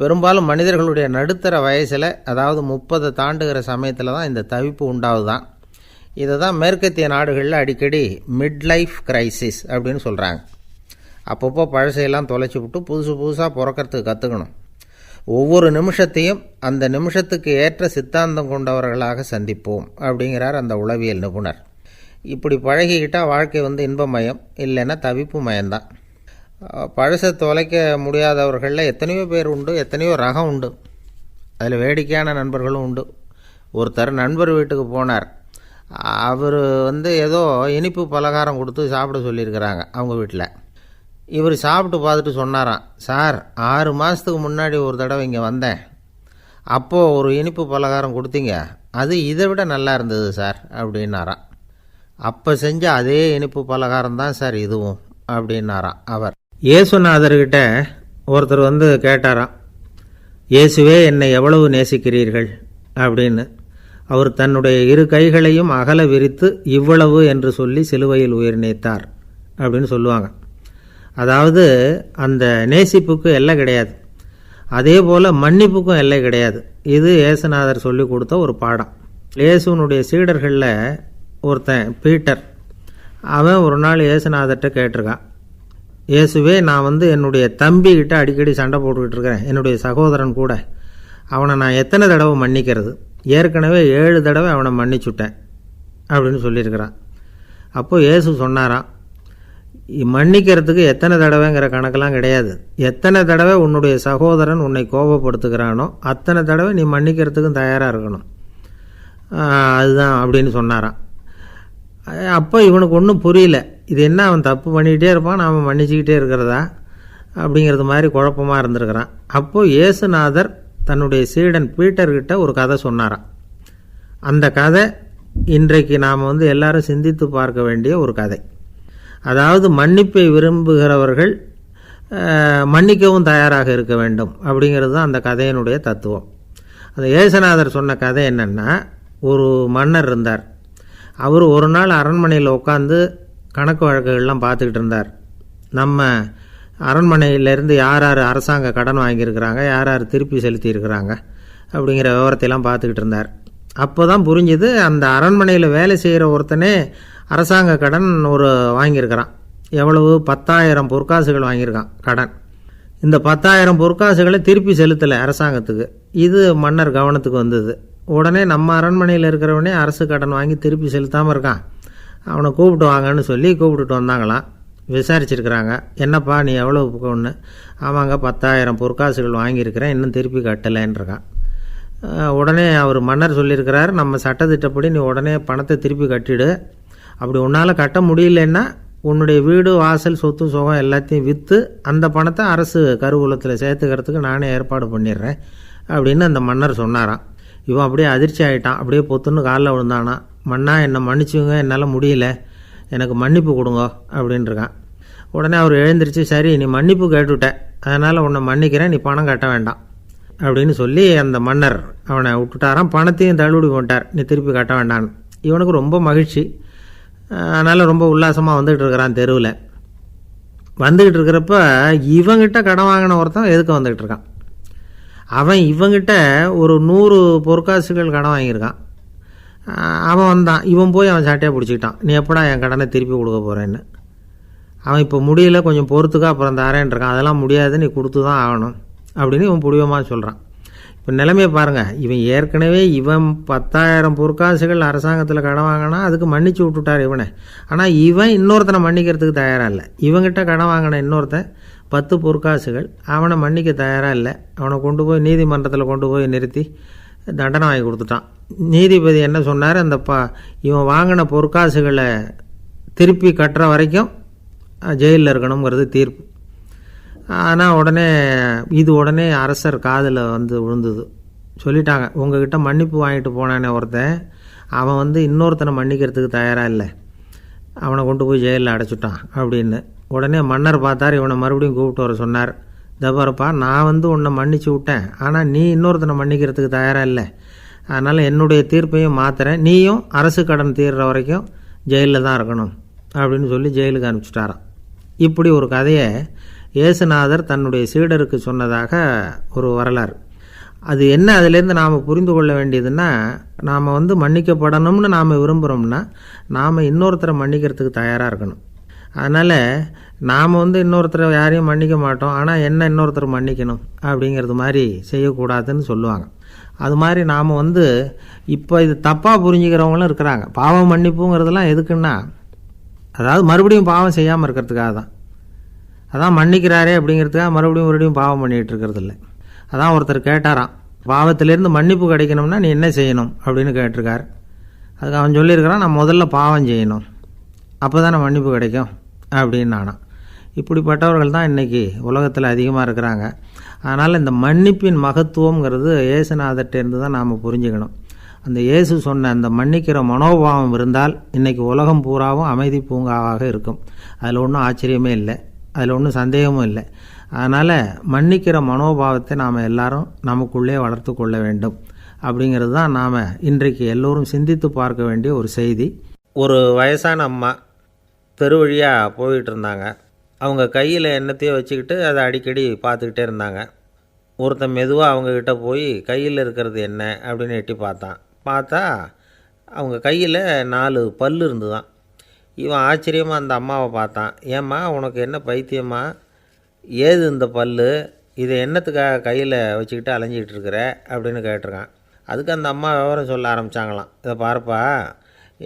பெரும்பாலும் மனிதர்களுடைய நடுத்தர வயசில், அதாவது 30 தாண்டுகிற சமயத்தில் தான் இந்த தவிப்பு உண்டாகுதான். இதை தான் மேற்கத்திய நாடுகளில் அடிக்கடி மிட் லைஃப் கிரைசிஸ் அப்படின்னு சொல்கிறாங்க. அப்பப்போ பழசையெல்லாம் தொலைச்சி விட்டு புதுசாக பிறக்கிறதுக்கு கற்றுக்கணும். ஒவ்வொரு நிமிஷத்தையும் அந்த நிமிஷத்துக்கு ஏற்ற சித்தாந்தம் கொண்டவர்களாக சந்திப்போம் அப்படிங்கிறார் அந்த உளவியல் நிபுணர். இப்படி பழகிக்கிட்டால் வாழ்க்கை இன்பமயம், இல்லைன்னா தவிப்பு மயம்தான். பழசை தொலைக்க முடியாதவர்களில் எத்தனையோ பேர் உண்டு, எத்தனையோ ரகம் உண்டு. அதில் வேடிக்கையான நண்பர்களும் உண்டு. ஒருத்தர் நண்பர் வீட்டுக்கு போனார். அவர் ஏதோ இனிப்பு பலகாரம் கொடுத்து சாப்பிட சொல்லியிருக்கிறாங்க அவங்க வீட்டில். இவர் சாப்பிட்டு பார்த்துட்டு சொன்னாராம், சார் 6 மாதத்துக்கு முன்னாடி ஒரு தடவை இங்கே வந்தேன், அப்போது ஒரு இனிப்பு பலகாரம் கொடுத்தீங்க, அது இதை விட நல்லா இருந்தது சார் அப்படின்னாராம். அப்போ செஞ்ச அதே இனிப்பு பலகாரம் தான் சார் இதுவும் அப்படின்னாராம் அவர். இயேசுநாதர்கிட்ட ஒருத்தர் கேட்டாராம், இயேசுவே என்னை எவ்வளவு நேசிக்கிறீர்கள் அப்படின்னு. அவர் தன்னுடைய 2 கைகளையும் அகல விரித்து இவ்வளவு என்று சொல்லி சிலுவையில் உயிர் நீத்தார் அப்படின்னு சொல்லுவாங்க. அதாவது அந்த நேசிப்புக்கு எல்லை கிடையாது, அதே போல் மன்னிப்புக்கும் எல்லை கிடையாது. இது இயேசுநாதர் சொல்லி கொடுத்த ஒரு பாடம். இயேசுனுடைய சீடர்களில் ஒருத்தன் பீட்டர், அவன் ஒரு நாள் இயேசுநாதர்கிட்ட கேட்டிருக்கான், இயேசுவே, நான் என்னுடைய தம்பிக்கிட்ட அடிக்கடி சண்டை போட்டுக்கிட்டு இருக்கிறேன், என்னுடைய சகோதரன் கூட. அவனை நான் எத்தனை தடவை மன்னிக்கிறது? ஏற்கனவே 7 தடவை அவனை மன்னிச்சுட்டேன் அப்படின்னு சொல்லியிருக்கிறான். அப்போது இயேசு சொன்னாராம், மன்னிக்கிறதுக்கு எத்தனை தடவைங்கிற கணக்கெல்லாம் கிடையாது. எத்தனை தடவை உன்னுடைய சகோதரன் உன்னை கோபப்படுத்துகிறானோ அத்தனை தடவை நீ மன்னிக்கிறதுக்கும் தயாராக இருக்கணும், அதுதான் அப்படின்னு சொன்னாராம். அப்போ இவனுக்கு ஒன்றும் புரியல, இது என்ன அவன் தப்பு பண்ணிக்கிட்டே இருப்பான், நாம் மன்னிச்சுக்கிட்டே இருக்கிறதா அப்படிங்கிறது மாதிரி குழப்பமாக இருந்திருக்கிறான். அப்போது இயேசுநாதர் தன்னுடைய சீடன் பீட்டர்கிட்ட ஒரு கதை சொன்னாராம். அந்த கதை இன்றைக்கு நாம் எல்லாரும் சிந்தித்து பார்க்க வேண்டிய ஒரு கதை. அதாவது மன்னிப்பை விரும்புகிறவர்கள் மன்னிக்கவும் தயாராக இருக்க வேண்டும் அப்படிங்கிறது தான் அந்த கதையினுடைய தத்துவம். அந்த இயேசுநாதர் சொன்ன கதை என்னென்னா, ஒரு மன்னர் இருந்தார். அவர் ஒரு நாள் அரண்மனையில் உட்காந்து கணக்கு வழக்குகள்லாம் பார்த்துக்கிட்டு இருந்தார். நம்ம அரண்மனையிலேருந்து யார் யார் அரசாங்க கடன் வாங்கியிருக்கிறாங்க, யார் யார் திருப்பி செலுத்தியிருக்கிறாங்க அப்படிங்கிற விவரத்தையெல்லாம் பார்த்துக்கிட்டு இருந்தார். அப்போ தான் புரிஞ்சுது, அந்த அரண்மனையில் வேலை செய்கிற ஒருத்தனே அரசாங்க கடன் வாங்கியிருக்கிறான். எவ்வளவு? 10,000 பொற்காசுகள் வாங்கியிருக்கான் கடன். இந்த 10,000 பொற்காசுகளை திருப்பி செலுத்தலை அரசாங்கத்துக்கு. இது மன்னர் கவனத்துக்கு வந்தது. உடனே நம்ம அரண்மனையில் இருக்கிறவனே அரசு கடன் வாங்கி திருப்பி செலுத்தாமல் இருக்கான், அவனை கூப்பிட்டு வாங்கன்னு சொல்லி கூப்பிட்டுட்டு வந்தாங்களாம். விசாரிச்சிருக்கிறாங்க, என்னப்பா நீ எவ்வளோ ஒன்று? ஆமாங்க, 10,000 பொற்காசுகள் வாங்கியிருக்கிறேன், இன்னும் திருப்பி கட்டலைன்றிருக்கான். உடனே அவர் மன்னர் சொல்லியிருக்கிறார், நம்ம சட்டத்திட்டப்படி நீ உடனே பணத்தை திருப்பி கட்டிடு. அப்படி உன்னால் கட்ட முடியலன்னா உன்னுடைய வீடு வாசல் சொத்து சுகம் எல்லாத்தையும் விற்று அந்த பணத்தை அரசு கருவூலத்தில் சேர்த்துக்கிறதுக்கு நானே ஏற்பாடு பண்ணிடுறேன் அப்படின்னு அந்த மன்னர் சொன்னாராம். இவன் அப்படியே அதிர்ச்சி ஆகிட்டான், அப்படியே பொத்துன்னு காலில் விழுந்தானா. மன்னா, என்னை மன்னிச்சுங்க, என்னால் முடியல, எனக்கு மன்னிப்பு கொடுங்க அப்படின்ட்டுருக்கான். உடனே அவர் எழுந்திரிச்சு, சரி நீ மன்னிப்பு கேட்டுவிட்ட, அதனால் உன்னை மன்னிக்கிறேன், நீ பணம் கட்ட வேண்டாம் அப்படின்னு சொல்லி அந்த மன்னர் அவனை விட்டுட்டாராம். பணத்தையும் தள்ளுபடி போட்டார், நீ திருப்பி கட்ட வேண்டான்னு. இவனுக்கு ரொம்ப மகிழ்ச்சி, அதனால் ரொம்ப உல்லாசமாக வந்துக்கிட்டு இருக்கிறான். தெருவில் வந்துக்கிட்டு இருக்கிறப்ப இவங்கிட்ட கடன் வாங்கின ஒருத்தன் எதுக்கு வந்துக்கிட்டு இருக்கான். அவன் இவங்கிட்ட ஒரு 100 பொற்காசுகள் கடன் வாங்கியிருக்கான். அவன் வந்தான், இவன் போய் அவன் சாட்டையாக பிடிச்சிக்கிட்டான், நீ எப்படா என் கடனை திருப்பி கொடுக்க போகிறேன்னு. அவன் இப்போ முடியல, கொஞ்சம் பொறுத்துக்கா, அப்புறம் தரேன் இருக்கான். அதெல்லாம் முடியாது, நீ கொடுத்து தான் ஆகணும் அப்படின்னு இவன் புடிவமாக சொல்கிறான். இப்போ நிலைமையை பாருங்கள், இவன் ஏற்கனவே 10,000 பொற்காசுகள் அரசாங்கத்தில் கடன் வாங்கினா அதுக்கு மன்னிச்சு விட்டுட்டார் இவனை. ஆனால் இவன் இன்னொருத்தனை மன்னிக்கிறதுக்கு தயாராக இல்லை. இவங்கிட்ட கடன் வாங்கின இன்னொருத்தன் 10 பொற்காசுகள், அவனை மன்னிக்க தயாராக இல்லை. அவனை கொண்டு போய் நீதிமன்றத்தில் கொண்டு போய் நிறுத்தி தண்டனை வாங்கி கொடுத்துட்டான். நீதிபதி என்ன சொன்னார், அந்த இவன் வாங்கின பொற்காசுகளை திருப்பி கட்டுற வரைக்கும் ஜெயிலில் இருக்கணுங்கிறது தீர்ப்பு. ஆனால் உடனே அரசர் காதில் விழுந்தது. சொல்லிட்டாங்க, உங்ககிட்ட மன்னிப்பு வாங்கிட்டு போனானே ஒருத்தன், அவன் இன்னொருத்தனை மன்னிக்கிறதுக்கு தயாராக இல்லை, அவனை கொண்டு போய் ஜெயிலில் அடைச்சிட்டான் அப்படின்னு. உடனே மன்னர் பார்த்தார், இவனை மறுபடியும் கூப்பிட்டு வர சொன்னார். தபாரப்பா, நான் உன்னை மன்னிச்சு விட்டேன், ஆனால் நீ இன்னொருத்தனை மன்னிக்கிறதுக்கு தயாராக இல்லை, அதனால் என்னுடைய தீர்ப்பையும் மாற்றுறேன், நீயும் அரசு கடன் தீர்ற வரைக்கும் ஜெயிலில் தான் இருக்கணும் அப்படின்னு சொல்லி ஜெயிலுக்கு அனுப்பிச்சிட்டாராம். இப்படி ஒரு கதையை இயேசுநாதர் தன்னுடைய சீடருக்கு சொன்னதாக ஒரு வரலாறு. அது என்ன, அதிலேருந்து நாம் புரிந்து கொள்ள வேண்டியதுன்னா, நாம் மன்னிக்கப்படணும்னு நாம் விரும்புகிறோம்னா நாம் இன்னொருத்தரை மன்னிக்கிறதுக்கு தயாராக இருக்கணும். அதனால் நாம் இன்னொருத்தரை யாரையும் மன்னிக்க மாட்டோம், ஆனால் என்ன இன்னொருத்தர் மன்னிக்கணும் அப்படிங்கிறது மாதிரி செய்யக்கூடாதுன்னு சொல்லுவாங்க. அது மாதிரி நாம் இப்போ இது தப்பாக புரிஞ்சுக்கிறவங்களும் இருக்கிறாங்க. பாவம் மன்னிப்புங்கிறதுலாம் எதுக்குன்னா, அதாவது மறுபடியும் பாவம் செய்யாமல் இருக்கிறதுக்காக தான். அதான் மன்னிக்கிறாரே அப்படிங்கிறதுக்காக மறுபடியும் பாவம் பண்ணிகிட்டு இருக்கிறது இல்லை. அதான் ஒருத்தர் கேட்டாராம், பாவத்திலேருந்து மன்னிப்பு கிடைக்கணும்னா நீ என்ன செய்யணும் அப்படின்னு கேட்டிருக்கார். அதுக்கு அவன் சொல்லியிருக்கிறான், நான் முதல்ல பாவம் செய்யணும், அப்போ தானே மன்னிப்பு கிடைக்கும் அப்படின்னு நானாம். இப்படிப்பட்டவர்கள் தான் இன்றைக்கி உலகத்தில் அதிகமாக இருக்கிறாங்க. அதனால் இந்த மன்னிப்பின் மகத்துவங்கிறது இயேசுநாதர்கிட்டேருந்து தான் நாம் புரிஞ்சுக்கணும். அந்த இயேசு சொன்ன அந்த மன்னிக்கிற மனோபாவம் இருந்தால் இன்றைக்கி உலகம் பூராவும் அமைதி பூங்காவாக இருக்கும். அதில் ஒன்றும் ஆச்சரியமே இல்லை, அதில் ஒன்றும் சந்தேகமும் இல்லை. அதனால் மன்னிக்கிற மனோபாவத்தை நாம் எல்லாரும் நமக்குள்ளே வளர்த்து கொள்ள வேண்டும் அப்படிங்கிறது தான் நாம் இன்றைக்கு எல்லோரும் சிந்தித்து பார்க்க வேண்டிய ஒரு செய்தி. ஒரு வயசான அம்மா தெரு வழியாக போயிட்டு இருந்தாங்க. அவங்க கையில் எண்ணத்தையோ வச்சுக்கிட்டு அதை அடிக்கடி பார்த்துக்கிட்டே இருந்தாங்க. ஒருத்தன் மெதுவாக அவங்கக்கிட்ட போய் கையில் இருக்கிறது என்ன அப்படின்னு எட்டி பார்த்தா அவங்க கையில் 4 பல் இருந்துதான். இவன் ஆச்சரியமாக அந்த அம்மாவை பார்த்தான். ஏம்மா உனக்கு என்ன பைத்தியமா, ஏது இந்த பல், இதை என்னத்துக்காக கையில் வச்சுக்கிட்டு அலைஞ்சிக்கிட்டு இருக்கிற அப்படின்னு கேட்டிருக்கான். அதுக்கு அந்த அம்மா விவரம் சொல்ல ஆரம்பித்தாங்களாம். இதை பாருப்பா,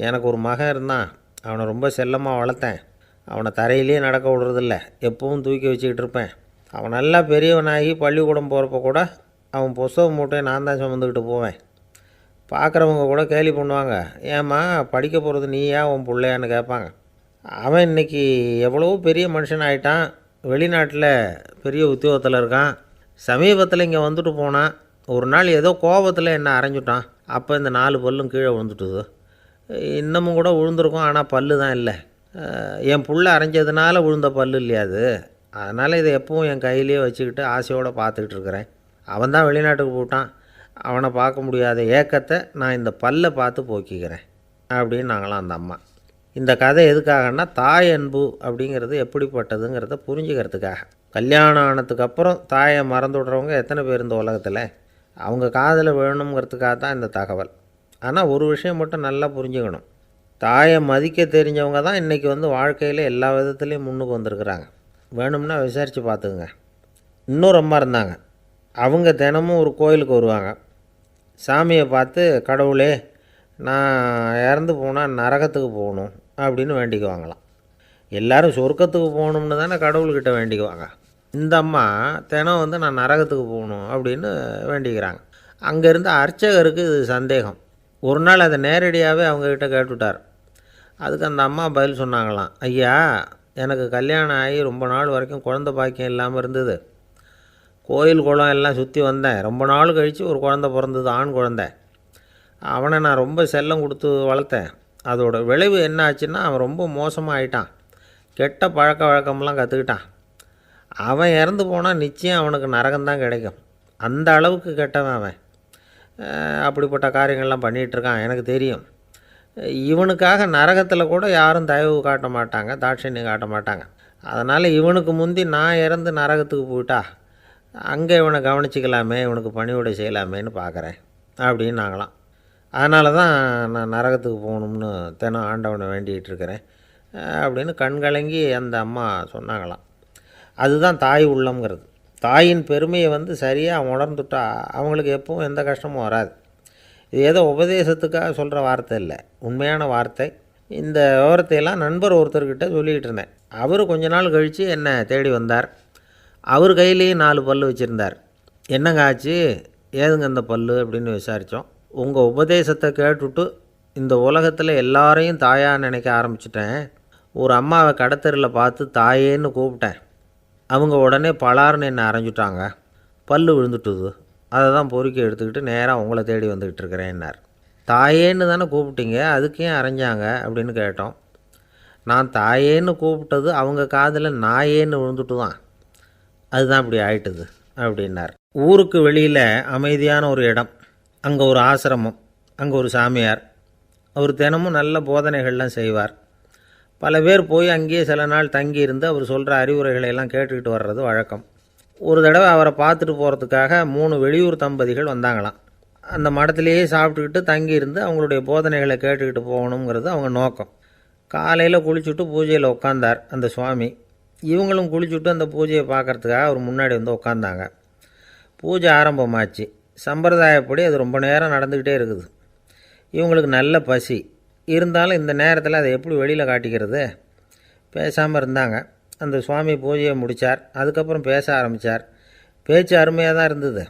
எனக்கு ஒரு மகன் இருந்தான், அவனை ரொம்ப செல்லமாக வளர்த்தேன். அவனை தரையிலே நடக்க விடுறதில்ல, எப்பவும் தூக்கி வச்சுக்கிட்டு இருப்பேன். அவன் நல்லா பெரியவனாகி பள்ளிக்கூடம் போகிறப்ப கூட அவன் புஸ்தக மூட்டையை நான் தான் சுமந்துக்கிட்டு போவேன். பார்க்குறவங்க கூட கேலி பண்ணுவாங்க, ஏம்மா படிக்க போகிறது நீயா உன் பிள்ளையான்னு கேட்பாங்க. அவன் இன்றைக்கி எவ்வளவோ பெரிய மனுஷன் ஆகிட்டான், வெளிநாட்டில் பெரிய உத்தியோகத்தில் இருக்கான். சமீபத்தில் இங்கே வந்துட்டு போனான். ஒரு நாள் ஏதோ கோபத்தில் என்னை அரைஞ்சுட்டான். அப்போ இந்த 4 பல்லும் கீழே விழுந்துட்டுது. இன்னமும் கூட விழுந்திருக்கும், ஆனால் பல்லு தான் இல்லை. என் புள்ள அரைஞ்சதுனால விழுந்த பல்லு இல்லையா அது, அதனால் இதை எப்பவும் என் கையிலே வச்சுக்கிட்டு ஆசையோடு பார்த்துக்கிட்டு இருக்கிறேன். அவன் தான் வெளிநாட்டுக்கு போட்டான், அவனை பார்க்க முடியாத ஏக்கத்தை நான் இந்த பல்லை பார்த்து போக்கிக்கிறேன் அப்படின்னு நாங்களாம் அந்த அம்மா. இந்த கதை எதுக்காகன்னா, தாய் அன்பு அப்படிங்கிறது எப்படிப்பட்டதுங்கிறத புரிஞ்சுக்கிறதுக்காக. கல்யாணம் ஆனதுக்கப்புறம் தாயை மறந்து விட்றவங்க எத்தனை பேர் இந்த உலகத்தில், அவங்க காதில் வேணுங்கிறதுக்காக தான் இந்த தகவல். ஆனால் ஒரு விஷயம் மட்டும் நல்லா புரிஞ்சுக்கணும், தாயை மதிக்க தெரிஞ்சவங்க தான் இன்றைக்கி வாழ்க்கையில் எல்லா விதத்துலேயும் முன்னுக்கு வந்திருக்கிறாங்க. வேணும்னா விசாரித்து பார்த்துக்குங்க. இன்னொரு அம்மா இருந்தாங்க, அவங்க தினமும் ஒரு கோயிலுக்கு வருவாங்க. சாமியை பார்த்து, கடவுளே நான் இறந்து போனால் நரகத்துக்கு போகணும் அப்படின்னு வேண்டிக்குவாங்களாம். எல்லோரும் சொர்க்கத்துக்கு போகணும்னு தானே கடவுள்கிட்ட வேண்டிக்குவாங்க. இந்த அம்மா தினம் நான் நரகத்துக்கு போகணும் அப்படின்னு வேண்டிக்கிறாங்க. அங்கே இருந்த அர்ச்சகருக்கு இது சந்தேகம். ஒரு நாள் அதை நேரடியாகவே அவங்கக்கிட்ட கேட்டுவிட்டார். அதுக்கு அந்த அம்மா பதில் சொன்னாங்களாம், ஐயா எனக்கு கல்யாணம் ஆகி ரொம்ப நாள் வரைக்கும் குழந்த பாக்கியம் இல்லாமல் இருந்தது. கோயில் குளம் எல்லாம் சுற்றி வந்தேன். ரொம்ப நாள் கழித்து ஒரு குழந்த பிறந்தது, ஆண் குழந்தை. அவனை நான் ரொம்ப செல்லம் கொடுத்து வளர்த்தேன். அதோட விளைவு என்ன ஆச்சுன்னா, அவன் ரொம்ப மோசமாக ஆகிட்டான். கெட்ட பழக்க வழக்கம்லாம் கற்றுக்கிட்டான். அவன் இறந்து போனால் நிச்சயம் அவனுக்கு நரகம்தான் கிடைக்கும். அந்த அளவுக்கு கெட்டவன் அவன். அப்படிப்பட்ட காரியங்கள்லாம் பண்ணிகிட்ருக்கான், எனக்கு தெரியும். இவனுக்காக நரகத்தில் கூட யாரும் தயவு காட்ட மாட்டாங்க, தாட்சண்யம் காட்ட மாட்டாங்க. அதனால் இவனுக்கு முந்தி நான் இறந்து நரகத்துக்கு போயிட்டா அங்கே இவனை கவனிச்சிக்கலாமே, இவனுக்கு பணிவிடை செய்யலாமேன்னு பார்க்குறேன் அப்படின்னு நாங்களாம். அதனால தான் நான் நரகத்துக்கு போகணும்னு தினம் ஆண்டவனை வேண்டிகிட்டு இருக்கிறேன் அப்படின்னு கண்கலங்கி அந்த அம்மா சொன்னாங்களாம். அதுதான் தாய் உள்ளம்ங்கிறது. தாயின் பெருமையை சரியாக உணர்ந்துட்டா அவங்களுக்கு எப்பவும் எந்த கஷ்டமும் வராது. இது ஏதோ உபதேசத்துக்காக சொல்கிற வார்த்தை இல்லை, உண்மையான வார்த்தை. இந்த விவரத்தையெல்லாம் நண்பர் ஒருத்தர்கிட்ட சொல்லிக்கிட்டு இருந்தேன். அவர் கொஞ்ச நாள் கழித்து என்னை தேடி வந்தார். அவர் கையிலேயும் 4 பல் வச்சுருந்தார். என்னங்க ஆச்சு, ஏதுங்க இந்த பல் அப்படின்னு விசாரித்தோம். உங்கள் உபதேசத்தை கேட்டுவிட்டு இந்த உலகத்தில் எல்லாரையும் தாயாக நினைக்க ஆரம்பிச்சிட்டேன். ஒரு அம்மாவை கடத்தெருவில் பார்த்து தாயேன்னு கூப்பிட்டேன். அவங்க உடனே பலார்னு என்னை அரைஞ்சிட்டாங்க, பல் விழுந்துட்டுது. அதை தான் பொறுக்கி எடுத்துக்கிட்டு நேராக உங்களை தேடி வந்துக்கிட்டு இருக்கிறேன்னார். தாயேன்னு தானே கூப்பிட்டீங்க, அதுக்கு ஏன் அரைஞ்சாங்க அப்படின்னு கேட்டோம். நான் தாயேன்னு கூப்பிட்டது அவங்க காதில் நாயேன்னு விழுந்துட்டு தான், அதுதான் இப்படி ஆயிட்டுது அப்படின்னார். ஊருக்கு வெளியில் அமைதியான ஒரு இடம், அங்கே ஒரு ஆசிரமம், அங்கே ஒரு சாமியார். அவர் தினமும் நல்ல போதனைகள்லாம் செய்வார். பல பேர் போய் அங்கேயே சில நாள் தங்கி இருந்து அவர் சொல்கிற அறிவுரைகளை எல்லாம் கேட்டுக்கிட்டு வர்றது வழக்கம். ஒரு தடவை அவரை பார்த்துட்டு போகிறதுக்காக 3 வெளியூர் தம்பதிகள் வந்தாங்களாம். அந்த மடத்திலேயே சாப்பிட்டுக்கிட்டு தங்கியிருந்து அவங்களுடைய போதனைகளை கேட்டுக்கிட்டு போகணுங்கிறது அவங்க நோக்கம். காலையில் குளிச்சுட்டு பூஜையில் உட்காந்தார் அந்த சுவாமி. இவங்களும் குளிச்சுட்டு அந்த பூஜையை பார்க்குறதுக்காக அவர் முன்னாடி உட்காந்தாங்க. பூஜை ஆரம்பமாச்சு. சம்பிரதாயப்படி அது ரொம்ப நேரம் நடந்துக்கிட்டே இருக்குது. இவங்களுக்கு நல்ல பசி இருந்தாலும் இந்த நேரத்தில் அதை எப்படி வெளியில் காட்டிக்கிறது? பேசாமல் இருந்தாங்க. அந்த சுவாமி பூஜையை முடித்தார். அதுக்கப்புறம் பேச ஆரம்பித்தார். பேச்சு அருமையாக தான் இருந்தது,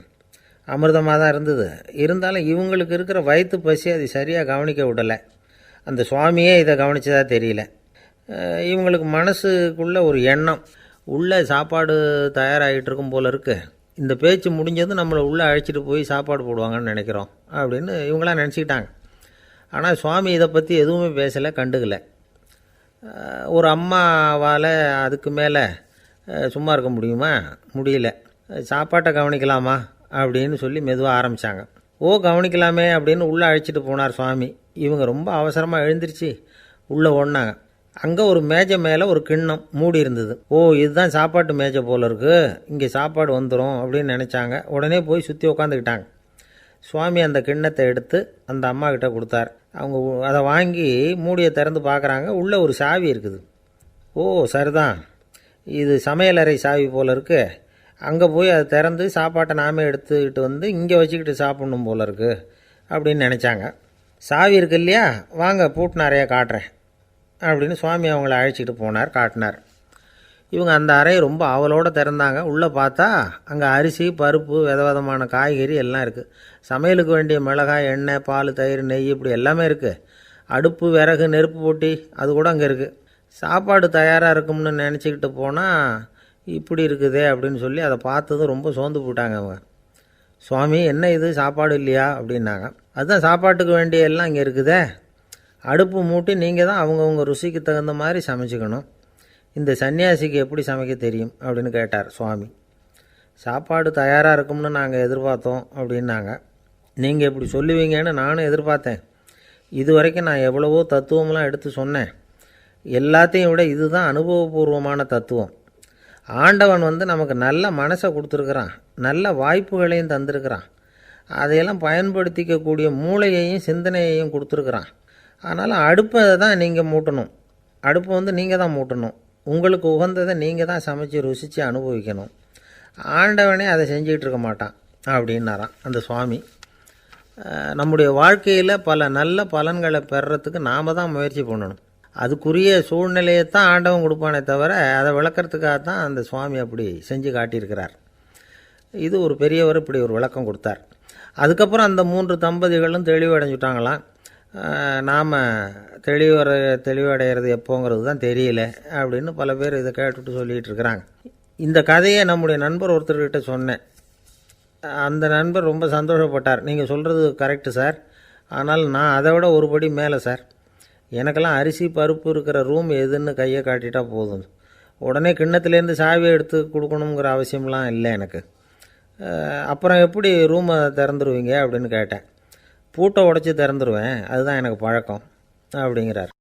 அமிர்தமாக தான் இருந்தது. இருந்தாலும் இவங்களுக்கு இருக்கிற வயிற்று பசி அது சரியாக கவனிக்க விடலை. அந்த சுவாமியே இதை கவனித்ததா தெரியல. இவங்களுக்கு மனசுக்குள்ளே ஒரு எண்ணம், உள்ளே சாப்பாடு தயாராகிட்டு இருக்கும் போல இருக்குது, இந்த பேச்சு முடிஞ்சது நம்மளை உள்ளே அழைச்சிட்டு போய் சாப்பாடு போடுவாங்கன்னு நினைக்கிறோம் அப்படின்னு இவங்களாம் நினச்சிக்கிட்டாங்க. ஆனால் சுவாமி இதை பற்றி எதுவுமே பேசலை, கண்டுக்கலை. ஒரு அம்மாவால் அதுக்கு மேலே சும்மா இருக்க முடியுமா? முடியல. சாப்பாட்டை கவனிக்கலாமா அப்படின்னு சொல்லி மெதுவாக ஆரம்பித்தாங்க. கவனிக்கலாமே அப்படின்னு உள்ளே அழைச்சிட்டு போனார் சுவாமி. இவங்க ரொம்ப அவசரமாக எழுந்திரிச்சு உள்ளே ஓடினாங்க. அங்கே ஒரு மேஜை மேலே ஒரு கிண்ணம் மூடி இருந்தது. இதுதான் சாப்பாட்டு மேஜை போல் இருக்குது, இங்கே சாப்பாடு வந்துடும் அப்படின்னு நினச்சாங்க. உடனே போய் சுற்றி உக்காந்துக்கிட்டாங்க. சுவாமி அந்த கிண்ணத்தை எடுத்து அந்த அம்மா கிட்ட கொடுத்தார். அவங்க அதை வாங்கி மூடியை திறந்து பார்க்குறாங்க, உள்ளே ஒரு சாவி இருக்குது. ஓ சரிதான், இது சமையலறை சாவி போல் இருக்கு, அங்கே போய் அதை திறந்து சாப்பாட்டை நாமே எடுத்துக்கிட்டு வந்து இங்கே வச்சுக்கிட்டு சாப்பிட்ணும் போல் இருக்குது அப்படின்னு நினச்சாங்க. சாவி இருக்கு இல்லையா, வாங்க பூட்டு நிறையா காட்டுறேன் அப்படின்னு சுவாமி அவங்கள அழைச்சிட்டு போனார், காட்டினார். இவங்க அந்த அறையை ரொம்ப ஆவலோடு திறந்தாங்க. உள்ளே பார்த்தா அங்கே அரிசி, பருப்பு, விதவிதமான காய்கறி எல்லாம் இருக்குது. சமையலுக்கு வேண்டிய மிளகாய், எண்ணெய், பால், தயிர், நெய் இப்படி எல்லாமே இருக்குது. அடுப்பு, விறகு, நெருப்பு போட்டி அது கூட அங்கே இருக்குது. சாப்பாடு தயாராக இருக்கும்னு நினச்சிக்கிட்டு போனால் இப்படி இருக்குதே அப்படின்னு சொல்லி அதை பார்த்ததும் ரொம்ப சோர்ந்து போட்டாங்க அவங்க. சுவாமி, என்ன இது சாப்பாடு இல்லையா அப்படின்னாங்க. அதுதான் சாப்பாட்டுக்கு வேண்டிய எல்லாம் இங்கே இருக்குதே, அடுப்பு மூட்டி நீங்கள் தான் அவங்கவுங்க ருசிக்கு தகுந்த மாதிரி சமைச்சிக்கணும். இந்த சன்னியாசிக்கு எப்படி சமைக்க தெரியும் அப்படின்னு கேட்டார் சுவாமி. சாப்பாடு தயாராக இருக்கும்னு நாங்கள் எதிர்பார்த்தோம் அப்படின்னாங்க. நீங்கள் இப்படி சொல்லுவீங்கன்னு நானும் எதிர்பார்த்தேன். இது வரைக்கும் நான் எவ்வளவோ தத்துவம்லாம் எடுத்து சொன்னேன். எல்லாத்தையும் விட இதுதான் அனுபவபூர்வமான தத்துவம். ஆண்டவன் நமக்கு நல்ல மனசை கொடுத்துருக்குறான், நல்ல வாய்ப்புகளையும் தந்திருக்கிறான், அதையெல்லாம் பயன்படுத்திக்கக்கூடிய மூளையையும் சிந்தனையையும் கொடுத்துருக்குறான். அதனால் அடுப்பை தான் நீங்கள் மூட்டணும், அடுப்பை நீங்கள் தான் மூட்டணும், உங்களுக்கு உகந்ததை நீங்கள் தான் சமைச்சு ருசித்து அனுபவிக்கணும். ஆண்டவனே அதை செஞ்சிகிட்டு இருக்க மாட்டான் அப்படின்னாராம் அந்த சுவாமி. நம்முடைய வாழ்க்கையில் பல நல்ல பலன்களை பெறுறதுக்கு நாம் தான் முயற்சி பண்ணணும். அதுக்குரிய சூழ்நிலையை தான் ஆண்டவன் கொடுப்பானே தவிர அதை விளக்கிறதுக்காக தான் அந்த சுவாமி அப்படி செஞ்சு காட்டியிருக்கிறார். இது ஒரு பெரியவர் இப்படி ஒரு விளக்கம் கொடுத்தார். அதுக்கப்புறம் அந்த 3 தம்பதிகளும் தெளிவடைஞ்சுட்டாங்களாம். நாம் தெளிவடைகிறது எப்போங்கிறது தான் தெரியல அப்படின்னு பல பேர் இதை கேட்டுட்டு சொல்லிகிட்டு இருக்கிறாங்க. இந்த கதையை நம்முடைய நண்பர் ஒருத்தர்கிட்ட சொன்னேன். அந்த நண்பர் ரொம்ப சந்தோஷப்பட்டார். நீங்கள் சொல்கிறது கரெக்டு சார், ஆனால் நான் அதை விட ஒரு படி மேலே சார். எனக்கெல்லாம் அரிசி, பருப்பு இருக்கிற ரூம் எதுன்னு கையை காட்டிட்டா போதும், உடனே கிண்ணத்துலேருந்து சாவியை எடுத்து கொடுக்கணுங்கிற அவசியம்லாம் இல்லை எனக்கு. அப்புறம் எப்படி ரூமை திறந்துருவீங்க அப்படின்னு கேட்டேன். பூட்டை உடச்சி திறந்துருவேன், அதுதான் எனக்கு பழக்கம் அப்படிங்கிறார்.